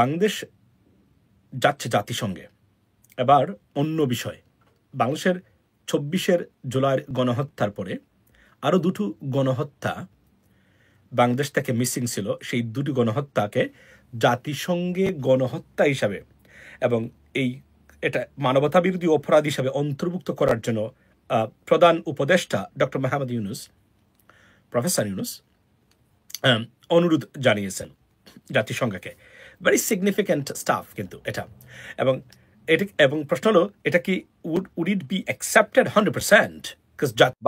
বাংলাদেশ যাচ্ছে জাতিসংঘে। এবার অন্য বিষয়, বাংলাদেশের ২৪ জুলাইয়ের গণহত্যার পরে আরও দুটো গণহত্যা বাংলাদেশ থেকে মিসিং ছিল। সেই দুটি গণহত্যাকে জাতিসংঘে গণহত্যা হিসাবে এবং এটা মানবতা বিরোধী অপরাধ হিসাবে অন্তর্ভুক্ত করার জন্য প্রধান উপদেষ্টা ডক্টর মোহাম্মদ ইউনুস, প্রফেসর ইউনুস অনুরোধ জানিয়েছেন জাতিসংঘকে। ভেরি সিগনিফিক্যান্ট স্টাফ কিন্তু এটা। এবং প্রশ্ন হলো, এটা কি উড ইট বি অ্যাকসেপ্টেড 100%?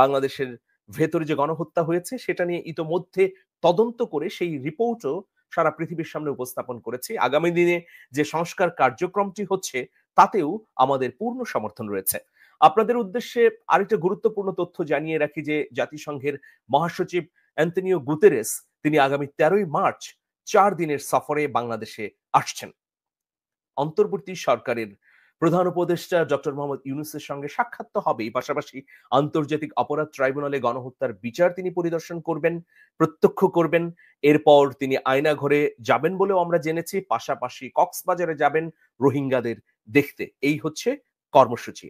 বাংলাদেশের ভেতরে যে গণহত্যা হয়েছে সেটা নিয়ে ইতোমধ্যে তদন্ত করে সেই রিপোর্টও সারা পৃথিবীর সামনে উপস্থাপন করেছে। আগামী দিনে যে সংস্কার কার্যক্রমটি হচ্ছে তাতেও আমাদের পূর্ণ সমর্থন রয়েছে। আপনাদের উদ্দেশ্যে আরেকটা গুরুত্বপূর্ণ তথ্য জানিয়ে রাখি যে জাতিসংঘের মহাসচিব অ্যান্টনিও গুতেরেস তিনি আগামী 13ই মার্চ 4 দিনের সফরে বাংলাদেশে আসছেন। অন্তর্বর্তী সরকারের প্রধান উপদেষ্টা ডক্টর মোহাম্মদ ইউনুসের সঙ্গে সাক্ষাৎ তো হবেই, পাশাপাশি আন্তর্জাতিক অপরাধ ট্রাইব্যুনালে গণহত্যার বিচার তিনি পরিদর্শন করবেন, প্রত্যক্ষ করবেন। এরপর তিনি আয়নাঘরে যাবেন বলেও আমরা জেনেছি, পাশাপাশি কক্সবাজারে যাবেন রোহিঙ্গাদের দেখতে। এই হচ্ছে কর্মসূচি।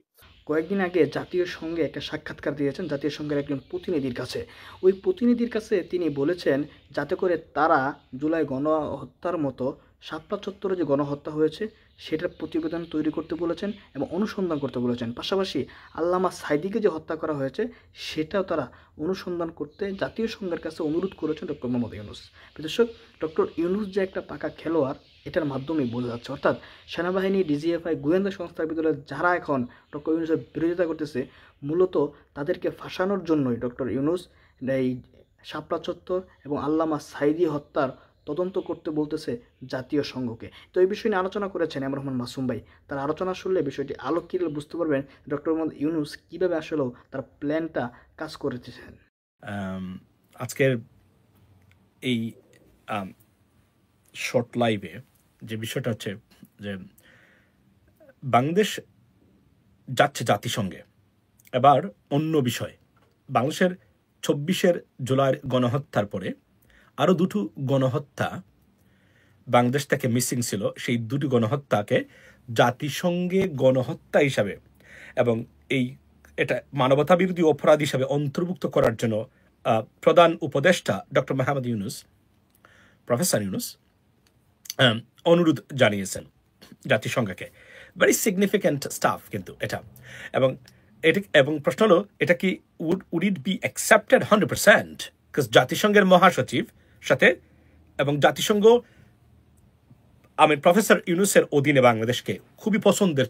কয়েকদিন আগে জাতীয় সংঘে একটা সাক্ষাৎকার দিয়েছেন জাতীয় সংঘের একজন প্রতিনিধির কাছে। ওই প্রতিনিধির কাছে তিনি বলেছেন যাতে করে তারা জুলাই গণহত্যার মতো শাপলা চত্বরে যে গণহত্যা হয়েছে সেটার প্রতিবেদন তৈরি করতে বলেছেন এবং অনুসন্ধান করতে বলেছেন। পাশাপাশি আল্লামা সাইদিকে যে হত্যা করা হয়েছে সেটাও তারা অনুসন্ধান করতে জাতীয় সংঘের কাছে অনুরোধ করেছেন ডক্টর মোহাম্মদ ইউনুস। দর্শক, ডক্টর ইউনুস যে একটা পাকা খেলোয়াড় এটার মাধ্যমেই বোঝা যাচ্ছে। অর্থাৎ সেনাবাহিনী, ডিজিএফআই, গোয়েন্দা সংস্থার ভিতরে যারা এখন ডক্টর ইউনুসের বিরোধিতা করতেছে মূলত তাদেরকে ফাঁসানোর জন্যই ডক্টর ইউনুস এই শাপলা চত্বর এবং আল্লামা সাইদি হত্যার তদন্ত করতে বলতেছে জাতীয় সংঘকে। তো এই বিষয় নিয়ে আলোচনা করেছেন এম রহমান মাসুম ভাই। তার আলোচনা শুনলে বিষয়টি আলোক কিরলে বুঝতে পারবেন ডক্টর মোহাম্মদ ইউনুস কীভাবে আসলেও তার প্ল্যানটা কাজ করেছেন। আজকের এই শর্ট লাইভে যে বিষয়টা হচ্ছে যে বাংলাদেশ যাচ্ছে জাতিসংঘে। এবার অন্য বিষয়, বাংলাদেশের ২৪ জুলাইয়ের গণহত্যার পরে আরও দুটো গণহত্যা বাংলাদেশ থেকে মিসিং ছিল। সেই দুটি গণহত্যাকে জাতিসংঘে গণহত্যা হিসাবে এবং এটা মানবতা বিরোধী অপরাধ হিসাবে অন্তর্ভুক্ত করার জন্য প্রধান উপদেষ্টা ডক্টর মোহাম্মদ ইউনুস, প্রফেসর ইউনুস অনুরোধ জানিয়েছেন জাতিসংঘকে। ভেরি সিগনিফিক্যান্ট স্টাফ কিন্তু এটা। এবং প্রশ্ন হলো, এটা কি উড ইট বি অ্যাকসেপ্টেড 100%? জাতিসংঘের মহাসচিব সাথে এবং জাতিসংঘ প্রফেসর ইউনুসের অধীনে বাংলাদেশকে খুবই পছন্দের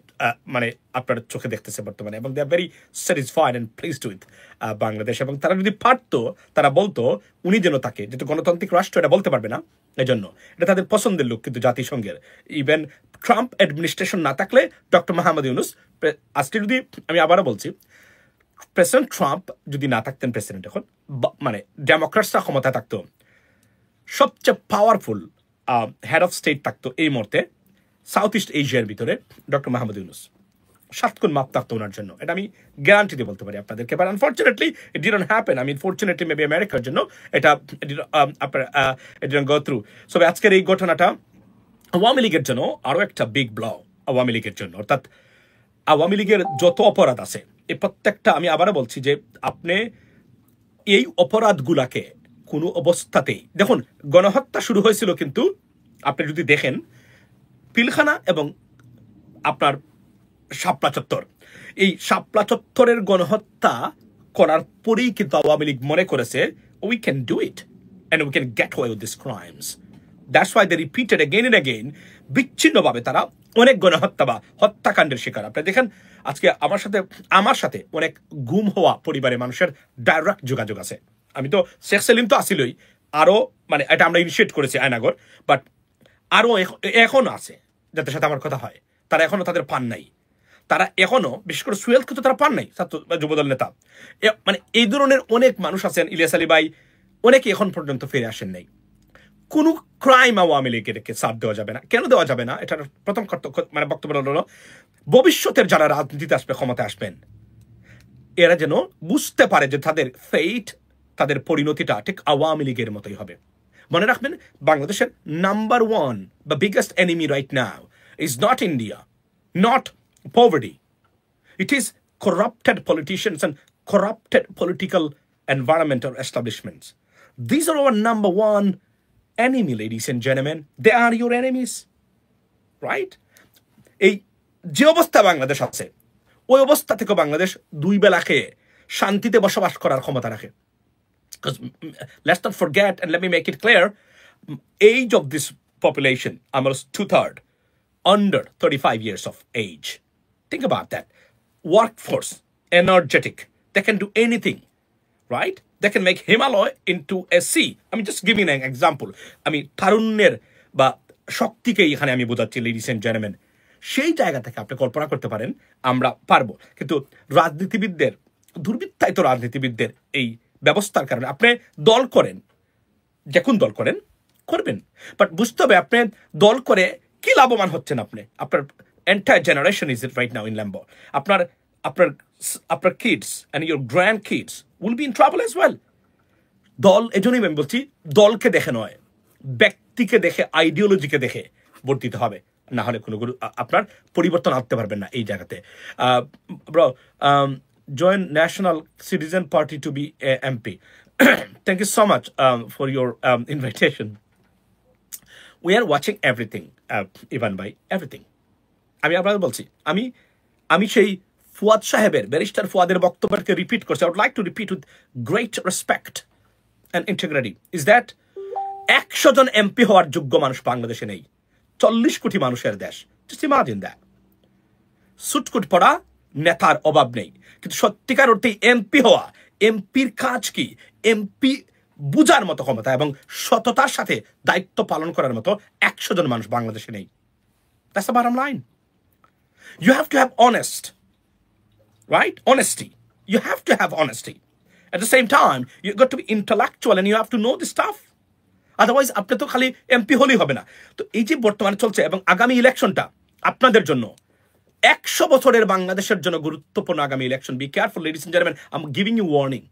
মানে আপনার চোখে দেখতেছে বর্তমানে, এবং they are very satisfied and pleased with Bangladesh. এবং তারা যদি পারতো তারা বলতো উনি যেন থাকে, যেহেতু গণতান্ত্রিক রাষ্ট্র এটা বলতে পারবে না, এই জন্য এটা তাদের পছন্দের লোক। কিন্তু জাতিসংঘের ইভেন ট্রাম্প অ্যাডমিনিস্ট্রেশন না থাকলে ডক্টর মোহাম্মদ ইউনুস, আজকে যদি আমি আবারও বলছি, প্রেসিডেন্ট ট্রাম্প যদি না থাকতেন প্রেসিডেন্ট, এখন মানে ডেমোক্রেটসরা ক্ষমতা থাকতো, সবচেয়ে পাওয়ারফুল হেড অফ স্টেট থাকতো এই মুহূর্তে সাউথ ইস্ট এশিয়ার ভিতরে ডক্টর মোহাম্মদ ইউনুস। 7 গুণ মাপ থাকতো ওনার জন্য, এটা আমি গ্যারান্টি দিয়ে বলতে পারি আপনাদেরকে। But unfortunately it didn't happen. Fortunately maybe আমেরিকার জন্য এটা গো থ্রু। সো আজকের এই ঘটনাটা আওয়ামী লীগের জন্য আরও একটা বিগ ব্ল আওয়ামী লীগের জন্য। অর্থাৎ আওয়ামী লীগের যত অপরাধ আছে এই প্রত্যেকটা, আমি আবারও বলছি যে আপনি এই অপরাধগুলাকে কোনো অবস্থাতেই, দেখুন গণহত্যা শুরু হয়েছিল কিন্তু আপনি যদি দেখেন পিলখানা এবং আপনার শাপলা চত্বর, এই শাপলা চত্বরের গণহত্যা করার পরেই কিন্তু আওয়ামী লীগ মনে করেছে we can do it and we can get away with this crimes. That's why they repeated again and again. বিচ্ছিন্নভাবে তারা অনেক গণহত্যা বা হত্যাকাণ্ডের শিকার। আপনি দেখেন আজকে আমার সাথে অনেক গুম হওয়া পরিবারের মানুষের ডাইরেক্ট যোগাযোগ আছে। আমি তো শেখ সেলিম তো আসিলই, আরও মানে এটা আমরা ইনিশিয়েট করেছি আয়নাগর, বাট আরও এখনও আছে যাদের সাথে আমার কথা হয়, তারা এখনও তাদের পান নাই। তারা এখনও বিশেষ করে সুয়েলকে তো তারা পান নাই, ছাত্র যুবদল নেতা, মানে এই ধরনের অনেক মানুষ আছেন, ইলিয়াস আলী ভাই, অনেকে এখন পর্যন্ত ফিরে আসেন নাই। কোনো ক্রাইম আওয়ামী লীগকে সাথ দেওয়া যাবে না। কেন দেওয়া যাবে না? এটার প্রথম মানে বক্তব্য হলো ভবিষ্যতের যারা রাজনীতিতে আসবে, ক্ষমতায় আসবেন, এরা যেন বুঝতে পারে যে তাদের ফেট, তাদের পরিণতিটা ঠিক আওয়ামী লীগের মতোই হবে। মনে রাখবেন, বাংলাদেশের নাম্বার ওয়ান বা biggest enemy right now is not India, not poverty. It is corrupted politicians and corrupted political environmental establishments. These are our number one enemy, ladies and gentlemen. They are your enemies. Right? এই যে অবস্থা বাংলাদেশ আছে, ওই অবস্থা থেকে বাংলাদেশ দুই বেলা খেয়ে শান্তিতে বসবাস করার ক্ষমতা রাখে। Because let's not forget, and let me make it clear, age of this population, almost 2/3, under 35 years of age. Think about that. Workforce, energetic. They can do anything, right? They can make Himalaya into a sea. I mean, just give me an example. I mean, tarunner বা শক্তিকে এখানে আমি বোঝাচ্ছি, ladies and gentlemen. সেই জায়গা থেকে আপনি কল্পনা করতে পারেন আমরা পারবো, কিন্তু রাজনীতিবিদদের, দুর্বৃত্তায়িত রাজনীতিবিদদের এই ব্যবস্থার কারণে আপনি দল করেন, যখন দল করেন করবেন, বাট বুঝতে হবে আপনি দল করে কি লাভবান হচ্ছেন। আপনি আপনার entire generation is it right now in limbo. আপনার kids and your grandkids will be in trouble as well. দল, এজন্যই আমি বলছি দলকে দেখে নয়, ব্যক্তিকে দেখে, আইডিওলজিকে দেখে ভোট দিতে হবে, না হলে কোনো আপনার পরিবর্তন আনতে পারবেন না এই জায়গাতে। Bro, join National Citizen Party to be a MP. Thank you so much for your invitation. We are watching everything, Ivan bhai, everything. আমি আপনাদের বলছি, আমি সেই ফুয়াদ সাহেবের, ব্যারিস্টার ফুয়াদের বক্তব্যকে রিপিট করছি। I would like to repeat with great respect and integrity is that 100 জন MP হওয়ার যোগ্য মানুষ বাংলাদেশে নেই। 40 কোটি মানুষের দেশ। Just imagine that. সুটকুট পড়া নেতার অভাব নেই, কিন্তু সত্যিকার অর্থে এমপি হওয়া, এমপির কাজ কি, এমপি বুঝার মতো ক্ষমতা এবং সততার সাথে দায়িত্ব পালন করার মতো 100 জন মানুষ বাংলাদেশে নেই। That's the bottom line. You have to have honesty. You have to have honesty. At the same time, you've got to be intellectual and you have to know this stuff. Otherwise, আপনি তো খালি MP হলেই হবে না। তো এই যে বর্তমানে চলছে এবং আগামী ইলেকশনটা আপনাদের জন্য 100 বছরের বাংলাদেশের জন্য গুরুত্বপূর্ণ আগামী election. Be careful, ladies and gentlemen. I'm giving you warning.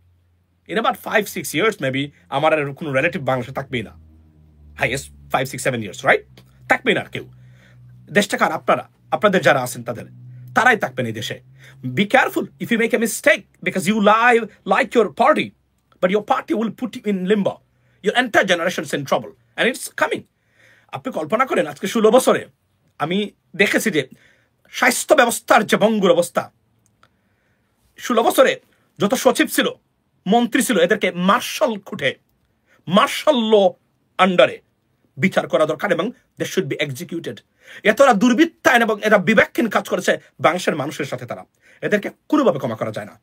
In about 5-6 years, maybe, আমার আর কোনো রিলেটিভ বাংলাদেশে থাকবেই না। Highest 5-6-7 years, right? থাকবেই না কেউ। দেশটা কার? আপনাদের যারা আছেন তারাই থাকবেন এই দেশে। Be careful if you make a mistake because you like your party, but your party will put you in limbo. Your entire generation is in trouble and it's coming. আপনি কল্পনা করেন আজকে 16 বছরে আমি দেখেছি যে স্বাস্থ্য ব্যবস্থার যে ভঙ্গুর অবস্থা, 16 বছরে যত সচিব ছিল, মন্ত্রী ছিল, এদেরকে মার্শাল ল আন্ডারে বিচার করা দরকার এবং দে শুড বি এক্সিকিউটেড। এতটা দুর্বৃত্তায়ন এবং এরা বিবেকহীন কাজ করেছে বাংলাদেশের মানুষের সাথে, এদেরকে কোনোভাবে ক্ষমা করা যায় না।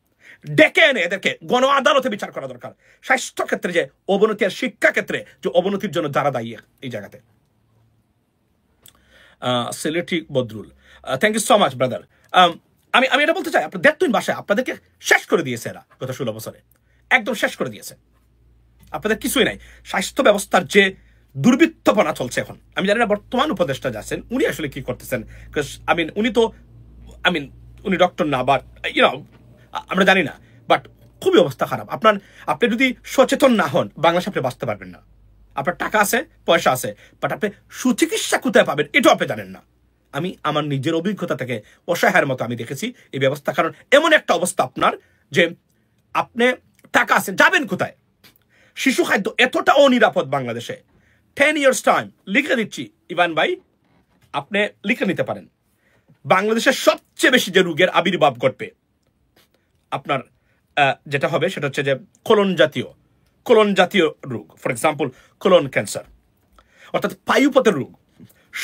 ডেকে এনে এদেরকে গণ আদালতে বিচার করা দরকার। স্বাস্থ্য ক্ষেত্রে যে অবনতি আর শিক্ষা ক্ষেত্রে যে অবনতির জন্য যারা দায়ী এই জায়গাতে। Sylheti Badrul, thank you so much brother. আমি এটা বলতে চাই, আপনার দেখতুন বাসায় আপনাদেরকে শেষ করে দিয়েছে এরা গত 16 বছরে, একদম শেষ করে দিয়েছে। আপনাদের কিছুই নাই। স্বাস্থ্য ব্যবস্থার যে দুর্বৃত্তপনা চলছে এখন, আমি জানি না বর্তমান উপদেষ্টা যাচ্ছেন উনি আসলে কি করতেছেন। উনি ডক্টর না, বাট আমরা জানি না, বাট খুবই অবস্থা খারাপ। আপনি যদি সচেতন না হন বাংলাদেশে আপনি বাঁচতে পারবেন না। আপনার টাকা আছে, পয়সা আছে, বাট আপনি সুচিকিৎসা কোথায় পাবেন এটাও আপনি জানেন না। আমি আমার নিজের অভিজ্ঞতা থেকে অসহায়ের মতো আমি দেখেছি এই ব্যবস্থা। কারণ এমন একটা অবস্থা আপনার যে আপনি টাকা আছে, যাবেন কোথায়? শিশু খাদ্য এতটা অনিরাপদ বাংলাদেশে। 10 years টাইম লিখে দিচ্ছি ইভান ভাই, আপনি লিখে নিতে পারেন। বাংলাদেশের সবচেয়ে বেশি যে রোগের আবির্ভাব ঘটবে আপনার যেটা হবে সেটা হচ্ছে যে কোলন জাতীয় রোগ, ফর এক্সাম্পল কোলন ক্যান্সার, অর্থাৎ পায়ুপথের রোগ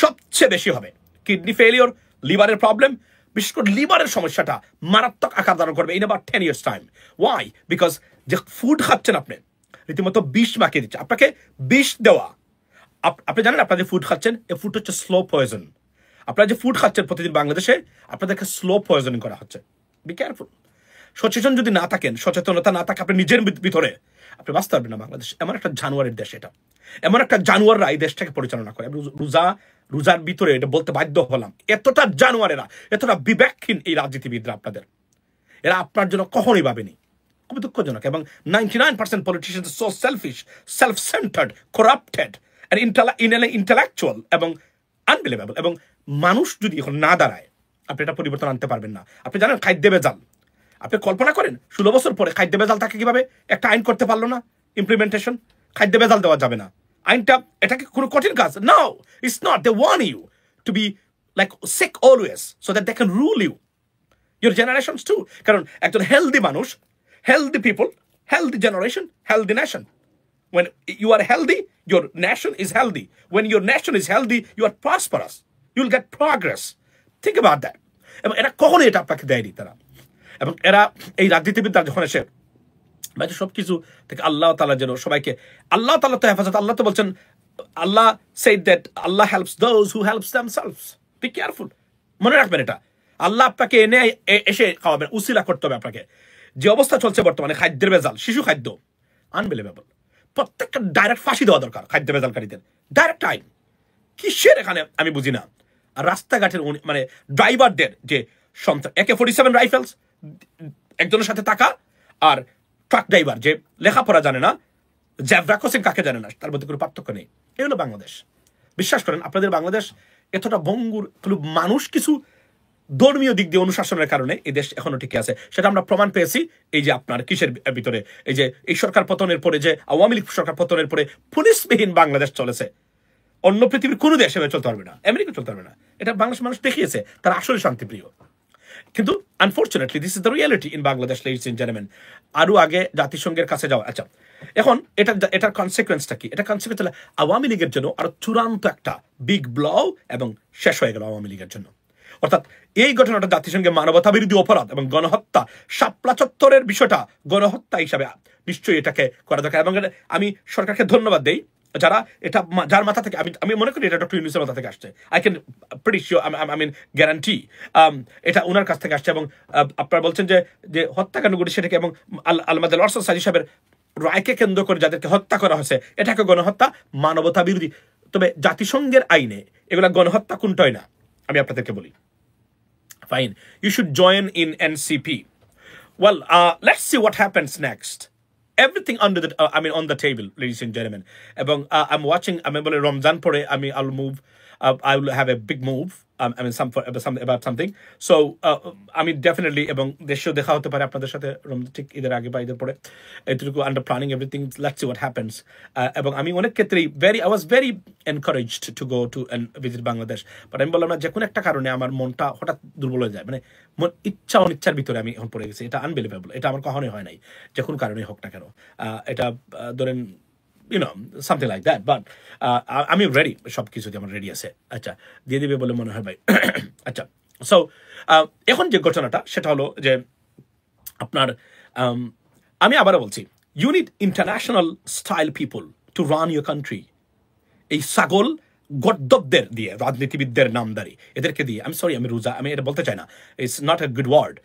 সবচেয়ে বেশি হবে। কিডনি ফেলিওর, লিভারের প্রবলেম, বিশেষ করে লিভারের সমস্যাটা মারাত্মক আকার ধারণ করবে in about 10 years time. Why? Because যে ফুড খাচ্ছেন আপনি রীতিমতো বিষ মাখিয়ে দিচ্ছে। আপনাকে বিষ দেওয়া, আপনি জানেন আপনারা যে ফুড খাচ্ছেন এই ফুড হচ্ছে স্লো পয়জন। আপনারা যে ফুড খাচ্ছেন প্রতিদিন বাংলাদেশে আপনাদেরকে স্লো পয়জনিং করা হচ্ছে। Be careful. সচেতন যদি না থাকেন, সচেতনতা না থাকে আপনি নিজের ভিতরে, আপনি বাঁচতে পারবেন না। বাংলাদেশ এমন একটা জানোয়ারের দেশ, এটা এমন একটা জানোয়াররা এই দেশটাকে পরিচালনা করে। রোজার ভিতরে এটা বলতে বাধ্য হলাম, এতটা জানোয়ারেরা, এতটা বিবেকহীন এই রাজনীতিবিদরা আপনাদের, এরা আপনার জন্য কখনোই ভাবেনি। খুবই দুঃখজনক। এবং 99% politicians so selfish, self centred, corrupted and intellectual এবং আনবিলিভেবল। এবং মানুষ যদি এখন না দাঁড়ায়, আপনি এটা পরিবর্তন আনতে পারবেন না। আপনি জানেন খাদ্য ভেজাল, আপনি কল্পনা করেন 16 বছর পরে খাদ্য ভেজাল তাকে কিভাবে একটা আইন করতে পারলো না, ইমপ্লিমেন্টেশন। খাদ্য ভেজাল দেওয়া যাবে না আইনটা, এটা কি কোনো কঠিন কাজ? No, it's not. They want you to be like sick always so that they can rule you, your generations too. কারণ একজন হেলদি মানুষ, healthy people, healthy generation, healthy nation. When you are healthy, your nation is healthy. When your nation is healthy, you are prosperous. You'll get progress. Think about that. এবং এরা কখনোই এটা আপনাকে দেয়নি তারা। এবং এরা এই রাজনীতিবিদরা যখন এসে সব কিছু থেকে আল্লাহ তাআলা যেন সবাইকে, আল্লাহ তাআলা তো হেফাজত, আল্লাহ তো বলছেন, আল্লাহ said that Allah helps those who helps themselves. Be careful. মনে রাখবেন এটা। আল্লাহ আপনাকে এনে এসে খাওয়াবেন, উসিলা করতে হবে আপনাকে। যে অবস্থা চলছে বর্তমানে, খাদ্যের ভেজাল, শিশু খাদ্য, আনবিলিভেবল। প্রত্যেকটা ডাইরেক্ট ফাঁসি দেওয়া দরকার খাদ্য ভেজালকারীদের, ডাইরেক্ট আইন। কিসের এখানে আমি বুঝি না। আর রাস্তাঘাটের মানে ড্রাইভারদের যে সন্ত্রাস, AK-47 রাইফেলস একজনের সাথে থাকা, আর ট্রাক ড্রাইভার যে লেখাপড়া জানে না, জ্যাব্রা ক্রসিং কাকে জানে না, তার মধ্যে কোনো পার্থক্য নেই। এই হলো বাংলাদেশ। বিশ্বাস করেন, আপনাদের বাংলাদেশ এতটা ভঙ্গুর, মানুষ কিছু ধর্মীয় দিক দিয়ে অনুশাসনের কারণে এই দেশ এখনো টিকে আছে। সেটা আমরা প্রমাণ পেয়েছি এই যে আপনার কিসের ভিতরে, এই যে এই সরকার পতনের পরে, যে আওয়ামী লীগ সরকার পতনের পরে পুলিশবিহীন বাংলাদেশ চলেছে। অন্য পৃথিবীর কোনো দেশ এভাবে চলতে পারবে না, আমেরিকা চলতে পারবে না। এটা বাংলাদেশ মানুষ দেখিয়েছে, তারা আসলে শান্তিপ্রিয়। কিন্তু unfortunately this is the reality in Bangladesh, ladies and gentleman. আরো আগে জাতিসংঘের কাছে যাওয়া। আচ্ছা, এখন এটার কনসিকুয়েন্সটা কি? এটা কনসিকুয়েন্স হলো আওয়ামী লীগের জন্য আরো চূড়ান্ত একটা বিগ ব্লো, এবং শেষ হয়ে গেল আওয়ামী লীগের জন্য। অর্থাৎ এই ঘটনাটা জাতিসংঘে মানবতা বিরোধী অপরাধ এবং গণহত্যা, শাপলা চত্বরের বিষয়টা গণহত্যা হিসাবে নিশ্চয়ই এটাকে করা দরকার। এবং আমি সরকারকে ধন্যবাদ দেই যারা এটা, যার মাথা থেকে, আমি মনে করি এটা ডক্টর ইউনূসের মাথা থেকে আসছে। I can pretty sure, I mean guarantee এটা ওনার কাছ থেকে আসছে। এবং আপনারা বলছেন যে হত্যাকাণ্ড ঘটেছে সেটাকে, এবং আলমাদ আরশাদ সাজি সাহেবের রায়কে কেন্দ্র করে যাদেরকে হত্যা করা হয়েছে, এটাকে গণহত্যা, মানবতা বিরোধী। তবে জাতিসংঘের আইনে এগুলা গণহত্যা কোনটাই না। আমি আপনাদেরকে বলি, fine, you should join in NCP. Well, let's see what happens next. Everything under the, on the table, ladies and gentlemen. এবং I'm watching, বলে রমজান পরে I'll move, I will have a big move, about something. So, definitely, এবং দেশেও দেখা হতে পারে আপনাদের সাথে ঠিক ঈদের আগে বা ঈদের পরে, এটুকু under planning everything. Let's see what happens. এবং আমি অনেক ক্ষেত্রেই I was very encouraged to go to and visit Bangladesh. But আমি বললাম না, যে কোনো একটা কারণে আমার মনটা হঠাৎ দুর্বল হয়ে যায়। মানে ইচ্ছা অনিচ্ছার ভিতরে আমি এখন পড়ে গেছি। এটা আনবিলিভেবল। এটা আমার কখনোই হয় নাই, যে কোনো কারণে হোক না কেন। এটা ধরেন something like that, but আমি রেডি, সব কিছু আমার রেডি আছে। আচ্ছা, দিয়ে দিবে বলে মনে হয় ভাই। আচ্ছা, সো এখন যে ঘটনাটা সেটা হলো যে আপনার, আমি আবারও বলছি, you need international style people to run your country. এই ছাগল গদ্দবদের দিয়ে, রাজনীতিবিদদের নামদারি, এদেরকে দিয়ে, আমি রোজা, আমি এটা বলতে চাই না, it's not a good word.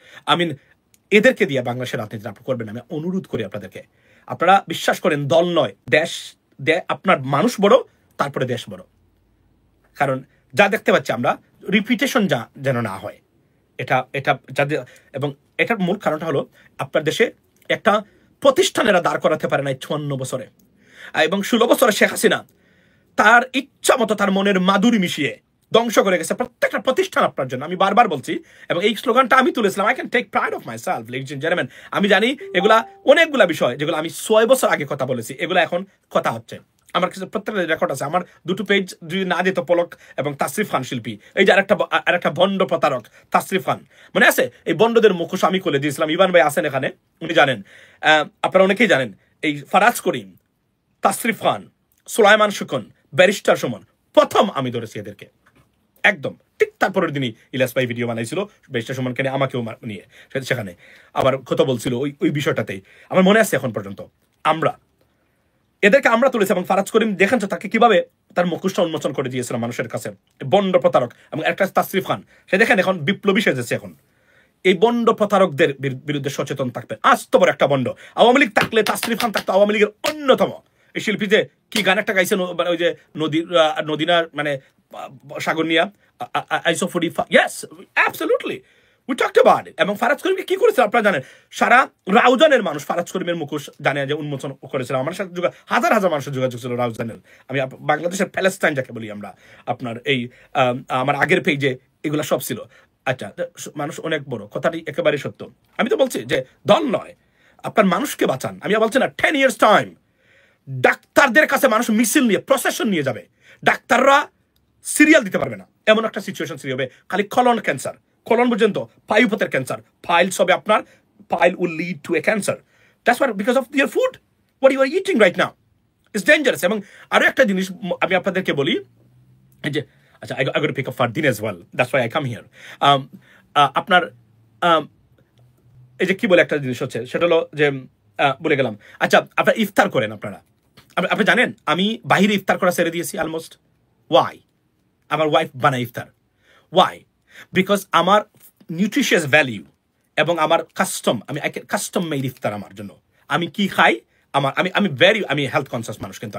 এদেরকে দিয়ে বাংলাদেশের রাজনীতি আপনি করবেন না। আমি অনুরোধ করি আপনাদেরকে, আপনারা বিশ্বাস করেন, দল নয় দেশ, আপনার মানুষ বড়, তারপরে দেশ বড়। কারণ যা দেখতে পাচ্ছি আমরা, রিপিটেশন যেন না হয়, এটা যাদের, এবং এটার মূল কারণটা হলো আপনার দেশে একটা প্রতিষ্ঠানেরা দাঁড় করাতে পারে নাই 54 বছরে, এবং 16 বছরে শেখ হাসিনা তার ইচ্ছা মতো তার মনের মাধুরী মিশিয়ে ধ্বংস করে গেছে প্রত্যেকটা প্রতিষ্ঠান আপনার জন্য। আমি বারবার বলছি, এবং এই স্লোগানটা আমি তুলেছিলাম, I can take pride of myself, ladies and gentleman. আমি জানি এগুলা অনেকগুলা বিষয় যেগুলো আমি 6 বছর আগে কথা বলেছি, এগুলো এখন কথা হচ্ছে। আমার কাছে প্রত্যেকটা রেকর্ড আছে, আমার 2 পেজ যদি না দিত পলক এবং তাসরিফ খান শিল্পী, এই যে আরেকটা ভণ্ড প্রতারক তাসরিফ খান, মনে আছে? এই বন্ডদের মুখোশ আমি খুলে দিয়েছিলাম। ইভান ভাই আছেন এখানে, উনি জানেন, আপনারা অনেকেই জানেন। এই ফারাজ করিম, তাসরিফ খান, সুলাইমান সুকন, ব্যারিস্টার সুমন, প্রথম আমি ধরেছি এদেরকে একদম। ঠিক তারপরের দিনই ইলিয়াস ভাই ভিডিও বানাইছিল ব্যারিস্টার সুমনকে নিয়ে, আমাকেও নিয়ে, সেখানে আবার কথা বলছিল ওই বিষয়টাতেই। আমার মনে আছে এখন পর্যন্ত। এদেরকে আমরা তুলেছি, এবং ফারাজ করিম দেখেন তাকে কিভাবে তার মুখোশটা উন্মোচন করে দিয়েছিল মানুষের কাছে, বন্ড প্রতারক। এবং একটা তাসরিফ খান, সে দেখেন এখন বিপ্লবী সেজেছে। এখন এই বন্ড প্রতারকদের বিরুদ্ধে সচেতন থাকবেন। আস্ত বড় একটা বন্ড। আওয়ামী লীগ থাকলে, তাসরিফ খান থাকতো আওয়ামী লীগের অন্যতম। এই শিল্পী যে কি গান একটা গাইছে, ওই যে নদীনার, মানে সাগর নিয়া, yes, absolutely. We talked about it. এবং ফারাজ করিমকে কি করেছিল আপনারা জানেন, সারা রাউজানের মানুষ ফারাজ করিমের মুখোশ জানে যে উন্মোচন করেছিল। আমার সাথে হাজার হাজার মানুষের যোগাযোগ ছিল রাউজানের। আমি বাংলাদেশের প্যালেস্টাইন যাকে বলি আমরা, আপনার এই আমার আগের পেজে এগুলা সব ছিল। আচ্ছা, মানুষ অনেক বড়, কথাটি একেবারেই সত্য। আমি তো বলছি যে দল নয়, আপনার মানুষকে বাঁচান। আমি বলছি না 10 years টাইম ডাক্তারদের কাছে মানুষ মিছিল নিয়ে প্রসেশন নিয়ে যাবে, ডাক্তাররা সিরিয়াল দিতে পারবে না, এমন একটা সিচুয়েশন সৃষ্টি হবে। খালি কলন ক্যান্সার, কলন পর্যন্ত পায়ুপথের ক্যান্সার, পাইলস হবে আপনার, pile will lead to a cancer. That's what, because of your food, what you are eating right now is dangerous. এবং আরো একটা জিনিস আমি আপনাদেরকে বলি যে, আচ্ছা, I got to pick up Fardin as well. That's why I come here. আপনার এই যে কি বলে একটা জিনিস হচ্ছে, সেটা হলো যে বলে গেলাম। আচ্ছা, আপনারা ইফতার করেন, আপনারা আপনি জানেন আমি বাহিরে ইফতার করা ছেড়ে দিয়েছি অলমোস্ট। ওয়াই? আমার ওয়াইফ বানায় ইফতার। ওয়াই? বিকজ আমার নিউট্রিশিয়াস ভ্যালিউ এবং আমার কাস্টম, আমি কাস্টম মেড ইফতার আমার জন্য। আমি কি খাই, আমি হেলথ কনসিয়াস মানুষ, কিন্তু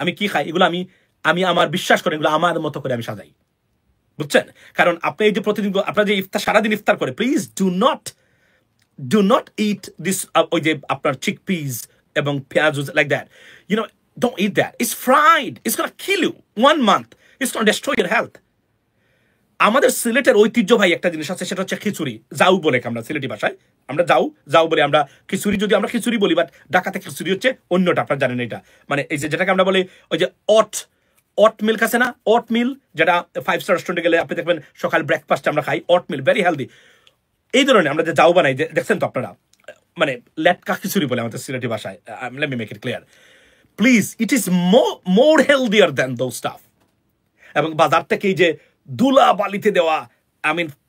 আমি কি খাই এগুলো আমি আমার বিশ্বাস করেন এগুলো আমার মতো করে আমি সাজাই, বুঝছেন? কারণ আপনি এই যে প্রতিদিন আপনার যে ইফতার, সারাদিন ইফতার করে, please do not it this, ওই যে আপনার চিকপিস এবং পেঁয়াজ like that, don't eat that. It's fried. It's gonna kill you 1 month. It's gonna destroy your health. আমাদের সিলেটের ঐতিহ্যবাহী একটা জিনিস আছে, সেটা হচ্ছে খিচুড়ি। যাও বলে আমরা সিলেটি ভাষায় আমরা যাও বলে আমরা খিচুড়ি, যদি আমরা খিচুড়ি বলি, বাট ঢাকাতে খিচুড়ি হচ্ছে অন্যটা, আপনারা জানেন এটা। মানে এই যে যেটাকে আমরা বলি ওই যে অট মিল্ক আছে না, অট মিল, যেটা 5 স্টার রেস্টুরেন্টে গেলে আপনি দেখবেন সকাল ব্রেকফাস্টে আমরা খাই অট মিল, ভেরি হেলদি। এই ধরনের আমরা যে যাও বানাই, দেখছেন তো আপনারা, মানে লেটকা খিচুড়ি বলে আমাদের সিলেটি ভাষায়। Let me make it clear, please, it is more healthier than those staff. এবং বাজার থেকে এই যে দুলা বালিতে দেওয়া,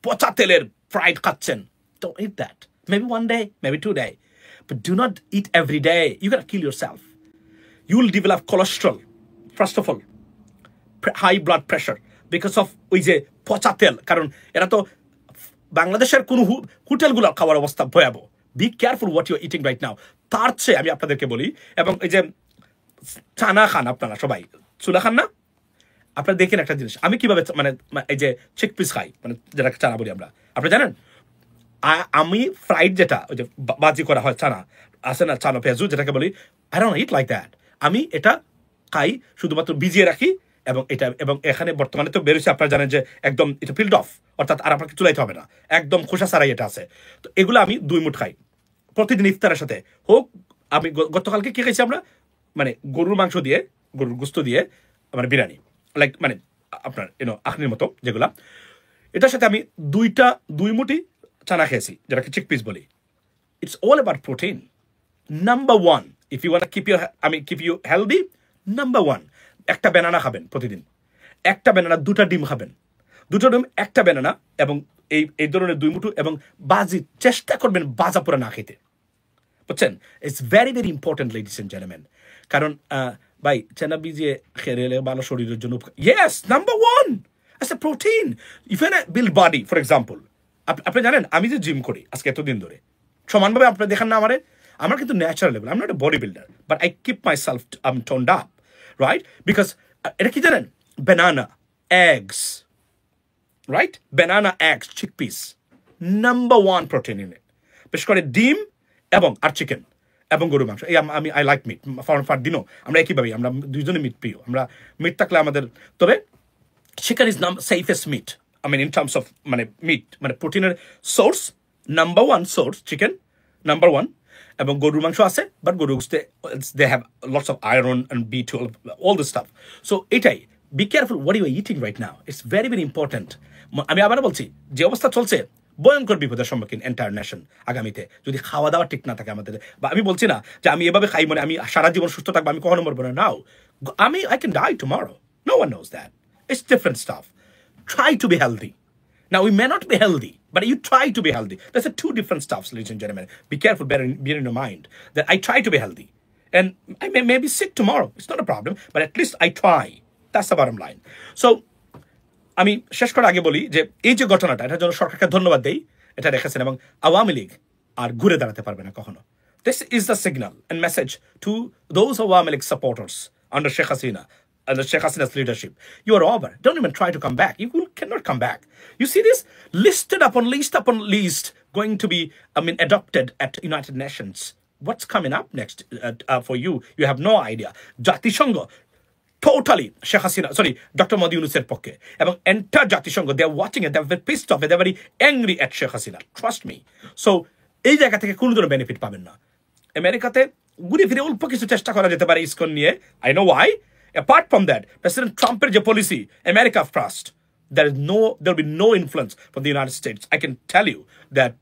পচা তেলের ফ্রাইড খাচ্ছেন, don't eat that. Maybe 1 day, maybe 2 days, but do not eat every day. You gotta kill yourself. You will develop cholesterol, first of all, high blood pressure because of ওই যে পচা তেল। কারণ এরা তো বাংলাদেশের কোন হোটেলগুলো খাওয়ার অবস্থা ভয়াবহ। Be careful what you are eating right now. তার চেয়ে আমি আপনাদেরকে বলি, এবং এই যে চানা খান, আপনারা সবাই চুলা খান না, আপনারা দেখেন একটা জিনিস, আমি কিভাবে মানে এই যে চিকপিস খাই, মানে যেটা চানা বলি আমরা, আপনারা জানেন আমি ফ্রাইড যেটা ওই যে বাজি করা হয় চানা আছে না, চানা পেঁয়াজু যেটাকে বলি, I don't it like that. আমি এটা খাই শুধুমাত্র ভিজিয়ে রাখি, এবং এখানে বর্তমানে তো বেরোচ্ছে, আপনারা জানেন যে একদম এটা ফিল্ড অফ, অর্থাৎ আর আপনাকে চুলাইতে হবে না, একদম খোসা ছাড়াই এটা আছে। তো এগুলো আমি 2 মুঠ খাই প্রতিদিন ইফতারের সাথে। হোক, আমি গতকালকে কি খাইছি আমরা, মানে গরুর মাংস দিয়ে, গরুর গোস্ত দিয়ে মানে বিরিয়ানি, লাইক মানে আপনার আখনির মতো যেগুলা, এটার সাথে আমি 2 মুঠি চানা খেয়েছি, যেটাকে চিকপিস বলি। It's all about protein. Number 1, if you want keep you healthy, number 1, একটা ব্যানানা খাবেন প্রতিদিন, একটা ব্যানানা, 2টা ডিম খাবেন, 2টা ডিম, একটা ব্যানানা, এবং এই ধরনের 2 মুঠো, এবং চেষ্টা করবেন বাজা পোড়া না খেতে, বুঝছেন? It's very very important ladies and gentleman. কারণ ভাই চেনা ভিজিয়ে খেলে ভালো শরীরের জন্য, yes, number 1 as a protein. If you want to build body, for example, আপনি জানেন আমি যে জিম করি আজকে এতদিন ধরে, সমানভাবে আপনারা দেখেন না আমার কিন্তু natural level, I'm not a body builder, but I keep myself toned up, right? Because এটা কি জানেন, banana, eggs, right? Banana, eggs, chickpeas, number 1 protein in it. বিশেষ করে ডিম এবং আর চিকেন এবং গরু মাংস। আই লাইক মিট, ফারদিনও আমরা একইভাবেই, আমরা দুইজনে মিট প্রিয়, আমরা মিট থাকলে আমাদের, তবে chicken is safest meat, in terms of মানে মিট, মানে প্রোটিনের source, number 1 source chicken, number 1, এবং গরুর মাংস আছে, বাট গরু they have lots of iron and B12, all the stuff. So এটাই, be careful what you are eating right now, it's very very important. আমি আবার বলছি, যে অবস্থা চলছে, ভয়ঙ্কর বিপদের সম্মুখীন এন্টায়ার নেশন আগামীতে, যদি খাওয়া দাওয়া ঠিক না থাকে আমাদের। বা আমি বলছি না যে আমি এভাবে খাই মানে আমি সারা জীবন সুস্থ থাকবো, আমি কখনো মরবো না, নাও, I can die tomorrow, no one knows that. It's different stuff. Try to be healthy. Now, we may not be healthy, but you try to be healthy. There's 2 different stuffs, ladies and gentlemen. Be careful, bear in your mind that I try to be healthy. And I may be sick tomorrow. It's not a problem, but at least I try. That's the bottom line. So, আমি শেষ করার আগে বলি যে এই যে ঘটনাটা, এটার জন্য সরকারকে ধন্যবাদ দেই, এটা রেখেছেন, এবং আওয়ামী লীগ আর ঘুরে দাঁড়াতে পারবে না কখনো। This is the signal and message to those Awami League supporters under Sheikh Hasina, under Sheikh Hasina's leadership. You are over. Don't even try to come back. You will cannot come back. You see this listed upon list going to be, adopted at United Nations. What's coming up next for you? You have no idea. Jatishango, totally Sheikh Hasina, sorry, Dr. Mohammad Yunusের পক্ষে এবং entire জাতিসংঘ, they are watching it, they're very pissed off, they're very angry at Sheikh Hasina. Trust me. So এই জায়গা থেকে কোনো ধরনের benefit পাবেন না। আমেরিকাতে ঘুরে ফিরে অল্প কিছু চেষ্টা করা যেতে পারে ইসকন নিয়ে। I know why. Apart from that, President Trump's policy, America first, there will be no influence from the United States. I can tell you that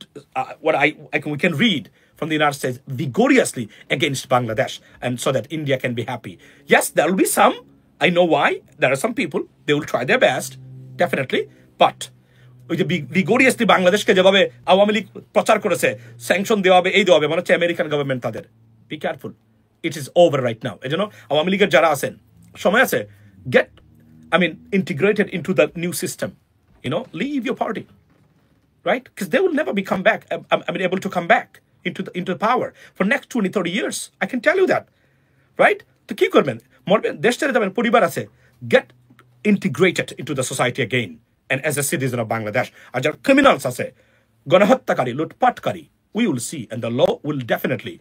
we can read from the United States vigorously against Bangladesh, and so that India can be happy. Yes, there will be some. I know why. There are some people, they will try their best, definitely, but ওই যে vigorously বাংলাদেশকে যেভাবে আওয়ামী লীগ প্রচার করেছে, sanction দেওয়া হবে, এই দেওয়া হবে, মানে হচ্ছে আমেরিকান গভর্নমেন্ট তাদের। Be careful. It is over right now. এজন্য আওয়ামী লীগের যারা আছেন সময় আছে, get integrated into the new system. Leave your party, right? Because they will never become back. Able to come back into power for next 20-30 years. I can tell you that, right? To কি করবেন? মরবেন, দেশ ছেড়ে যাবেন, পরিবার আছে। Get integrated into the society again, and as a citizen of Bangladesh. আর যারা criminals আছে, গণহত্যাকারী, লুটপাটকারী, we will see, and the law will definitely,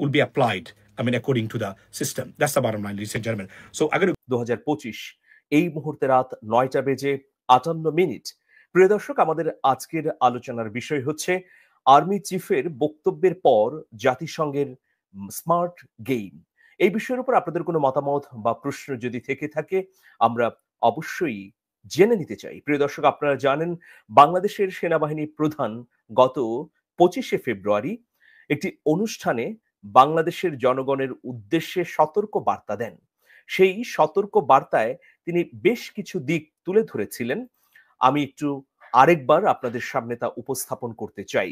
will be applied, according to the system. That's the bottom line, ladies and gentlemen. So, 2025 এই মুহূর্তে রাত 9:58 প্রিয় দর্শক, আমাদের আজকের আলোচনার বিষয় হচ্ছে আর্মি চিফের বক্তব্যের পর জাতিসংঘের স্মার্ট গেম। এই বিষয়ের উপর আপনাদের কোনো মতামত বা প্রশ্ন যদি থেকে থাকে আমরা অবশ্যই জেনে নিতে চাই। প্রিয় দর্শক, আপনারা জানেন বাংলাদেশের সেনাবাহিনী প্রধান গত 25শে ফেব্রুয়ারি একটি অনুষ্ঠানে বাংলাদেশের জনগণের উদ্দেশ্যে সতর্ক বার্তা দেন। সেই সতর্ক বার্তায় তিনি বেশ কিছু দিক তুলে ধরেছিলেন। আমি একটু আরেকবার আপনাদের সামনে তা উপস্থাপন করতে চাই।